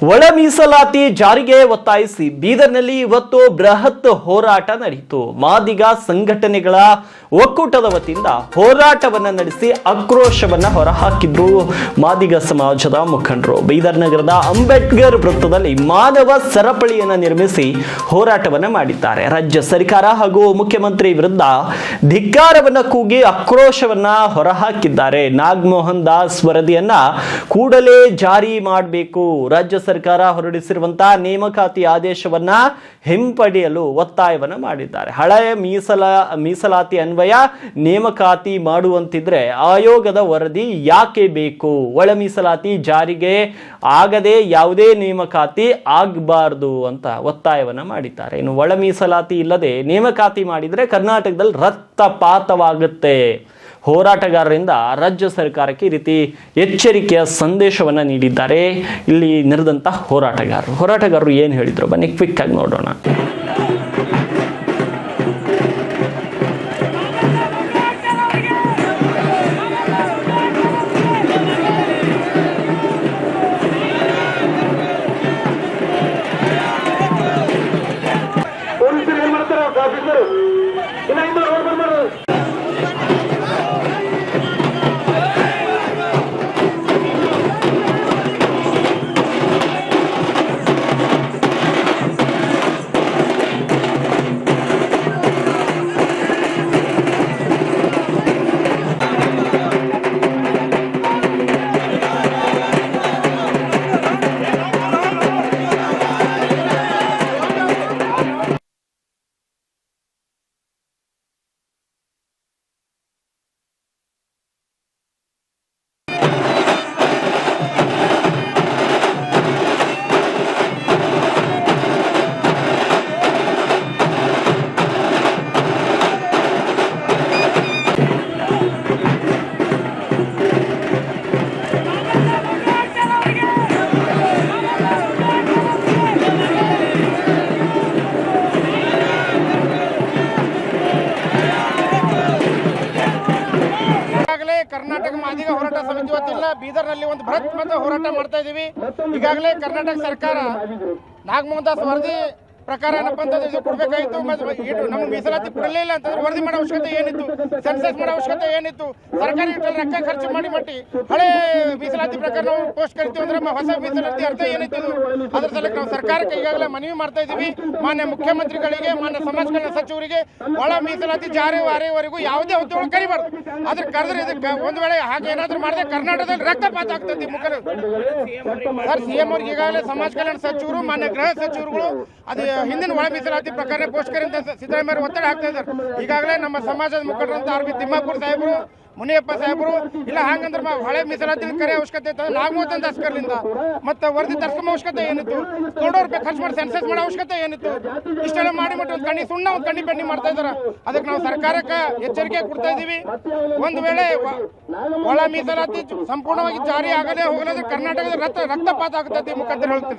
ಒಳ ಮೀಸಲಾತಿ ಜಾರಿಗೆ ಒತ್ತಾಯಿಸಿ ಬೀದರ್ನಲ್ಲಿ ಇವತ್ತು ಬೃಹತ್ ಹೋರಾಟ ನಡೆಯಿತು. ಮಾದಿಗ ಸಂಘಟನೆಗಳ ಒಕ್ಕೂಟದ ವತಿಯಿಂದ ಹೋರಾಟವನ್ನ ನಡೆಸಿ ಆಕ್ರೋಶವನ್ನ ಹೊರಹಾಕಿದ್ರು ಮಾದಿಗ ಸಮಾಜದ ಮುಖಂಡರು. ಬೀದರ್ ನಗರದ ಅಂಬೇಡ್ಕರ್ ವೃತ್ತದಲ್ಲಿ ಮಾನವ ಸರಪಳಿಯನ್ನ ನಿರ್ಮಿಸಿ ಹೋರಾಟವನ್ನ ಮಾಡಿದ್ದಾರೆ. ರಾಜ್ಯ ಸರ್ಕಾರ ಹಾಗೂ ಮುಖ್ಯಮಂತ್ರಿ ವಿರುದ್ಧ ಧಿಕ್ಕಾರವನ್ನ ಕೂಗಿ ಆಕ್ರೋಶವನ್ನ ಹೊರಹಾಕಿದ್ದಾರೆ. ನಾಗಮೋಹನ್ ದಾಸ್ ವರದಿಯನ್ನ ಕೂಡಲೇ ಜಾರಿ ಮಾಡಬೇಕು, ರಾಜ್ಯ ಸರ್ಕಾರ ಹೊರಡಿಸಿರುವಂತಹ ನೇಮಕಾತಿ ಆದೇಶವನ್ನ ಹಿಂಪಡೆಯಲು ಒತ್ತಾಯವನ್ನ ಮಾಡಿದ್ದಾರೆ. ಹಳೆಯ ಮೀಸಲಾತಿ ಅನ್ವಯ ನೇಮಕಾತಿ ಮಾಡುವಂತಿದ್ರೆ ಆಯೋಗದ ವರದಿ ಯಾಕೆ ಬೇಕು? ಒಳ ಮೀಸಲಾತಿ ಜಾರಿಗೆ ಆಗದೆ ಯಾವುದೇ ನೇಮಕಾತಿ ಆಗಬಾರದು ಅಂತ ಒತ್ತಾಯವನ್ನ ಮಾಡಿದ್ದಾರೆ. ಇನ್ನು ಒಳ ಮೀಸಲಾತಿ ಇಲ್ಲದೆ ನೇಮಕಾತಿ ಮಾಡಿದ್ರೆ ಕರ್ನಾಟಕದಲ್ಲಿ ರಕ್ತಪಾತವಾಗುತ್ತೆ. ಹೋರಾಟಗಾರರಿಂದ ರಾಜ್ಯ ಸರ್ಕಾರಕ್ಕೆ ಈ ರೀತಿ ಎಚ್ಚರಿಕೆಯ ಸಂದೇಶವನ್ನ ನೀಡಿದ್ದಾರೆ. ಇಲ್ಲಿ ನೆರೆದಂತ ಹೋರಾಟಗಾರರು ಏನು ಹೇಳಿದ್ರು ಬನ್ನಿ ಕ್ವಿಕ್ ಆಗಿ ನೋಡೋಣ. ಕರ್ನಾಟಕ ಮಾದಿಗ ಹೋರಾಟ ಸಮಿತಿ ವತಿಯಿಂದ ಬೀದರ್ನಲ್ಲಿ ಒಂದು ಬೃಹತ್ ಹೋರಾಟ ಮಾಡ್ತಾ ಇದೀವಿ. ಈಗಾಗಲೇ ಕರ್ನಾಟಕ ಸರ್ಕಾರ ನಾಗಮೋಹನ್ ದಾಸ್ ವರದಿ ಪ್ರಕಾರ ಏನಪ್ಪ ಅಂತಂದ್ರೆ ಇದು ಕೊಡಬೇಕಾಗಿತ್ತು. ನಮ್ಮ ಮೀಸಲಾತಿ ಕೊಡಲೇ ಇಲ್ಲ ಅಂತಂದ್ರೆ ವರದಿ ಮಾಡೋ ಅವಶ್ಯಕತೆ ಏನಿತ್ತು? ಸೆನ್ಸಸ್ ಮಾಡೋ ಅವಶ್ಯಕತೆ ಏನಿತ್ತು? ಸರ್ಕಾರಿ ರೊಕ್ಕ ಖರ್ಚು ಮಾಡಿ ಹಳೆ ಮೀಸಲಾತಿ ಪ್ರಕಾರ ನಾವು ಪೋಸ್ಟ್ ಕರಿತೀವಿ ಅಂದ್ರೆ ಹೊಸ ಮೀಸಲಾತಿ ಅರ್ಥ ಏನಿತ್ತು? ಅದ್ರ ಸಲಕ್ಕೆ ನಾವು ಸರ್ಕಾರಕ್ಕೆ ಈಗಾಗಲೇ ಮನವಿ ಮಾಡ್ತಾ ಇದೀವಿ. ಮಾನ್ಯ ಮುಖ್ಯಮಂತ್ರಿಗಳಿಗೆ, ಮಾನ್ಯ ಸಮಾಜ ಕಲ್ಯಾಣ ಸಚಿವರಿಗೆ ಒಳ ಮೀಸಲಾತಿ ಜಾರಿವರೆಗೂ ಯಾವುದೇ ಹುದ್ದೆಗಳು ಕರಿಬಾರ್ದು. ಅದ್ರ ಕರೆದ್ರೆ ಇದಕ್ಕೆ ಒಂದು ವೇಳೆ ಹಾಗೆ ಏನಾದ್ರು ಮಾಡಿದ್ರೆ ಕರ್ನಾಟಕದಲ್ಲಿ ರಕ್ತಪಾತ ಆಗ್ತದೆ. ಸರ್, ಸಿಎಂ ಅವ್ರಿಗೆ ಈಗಾಗಲೇ ಸಮಾಜ ಕಲ್ಯಾಣ ಸಚಿವರು, ಮಾನ್ಯ ಗೃಹ ಸಚಿವರುಗಳು ಅದು ಹಿಂದಿನ ಒಳ ಮೀಸಲಾತಿ ಪ್ರಕಾರ ಪೋಷಕರ ಸಿದ್ದರಾಮಯ್ಯ ಒತ್ತಡ ಹಾಕ್ತಾ ಇದ್ದಾರೆ. ಈಗಾಗಲೇ ನಮ್ಮ ಸಮಾಜದ ಮುಖಂಡರಂತ ಆರ್ ಬಿ ತಿಮ್ಮಾಪುರ್ ಸಾಹೇಬರು, ಮುನಿಯಪ್ಪ ಸಾಹೇಬರು ಇಲ್ಲ ಹಂಗಂದ್ರೆ ಹಳೆ ಮೀಸಲಾತಿ ಕರೆ ಅವಶ್ಯಕತೆ ಇತ್ತು. ನಾಗಮೋಹನ್ ದಾಸ್ ಕರ್ಲಿಂದ ಮತ್ತೆ ವರದಿ ತರ್ಸ್ಕೊಂಬ ಅವಶ್ಯಕತೆ ಏನಿತ್ತು? ಕೋಟಿ ರೂಪಾಯಿ ಖರ್ಚು ಮಾಡಿ ಸೆನ್ಸಸ್ ಮಾಡೋ ಅವಶ್ಯಕತೆ ಏನಿತ್ತು? ಇಷ್ಟೆಲ್ಲ ಮಾಡಿ ಒಂದು ಕಣ್ಣಿ ಸುಣ್ಣ ಒಂದು ಕಣ್ಣಿ ಬೆಣ್ಣಿ ಮಾಡ್ತಾ ಇದಾರೆ. ಅದಕ್ಕೆ ನಾವು ಸರ್ಕಾರಕ್ಕೆ ಎಚ್ಚರಿಕೆ ಕೊಡ್ತಾ ಇದೀವಿ. ಒಂದು ವೇಳೆ ಒಳ ಮೀಸಲಾತಿ ಸಂಪೂರ್ಣವಾಗಿ ಜಾರಿ ಆಗದೆ ಹೋಗಲಾದ್ರೆ ಕರ್ನಾಟಕದ ರಕ್ತಪಾತ ಆಗುತ್ತೆ ಮುಖಾಂತರ ಹೇಳ್ತೀವಿ.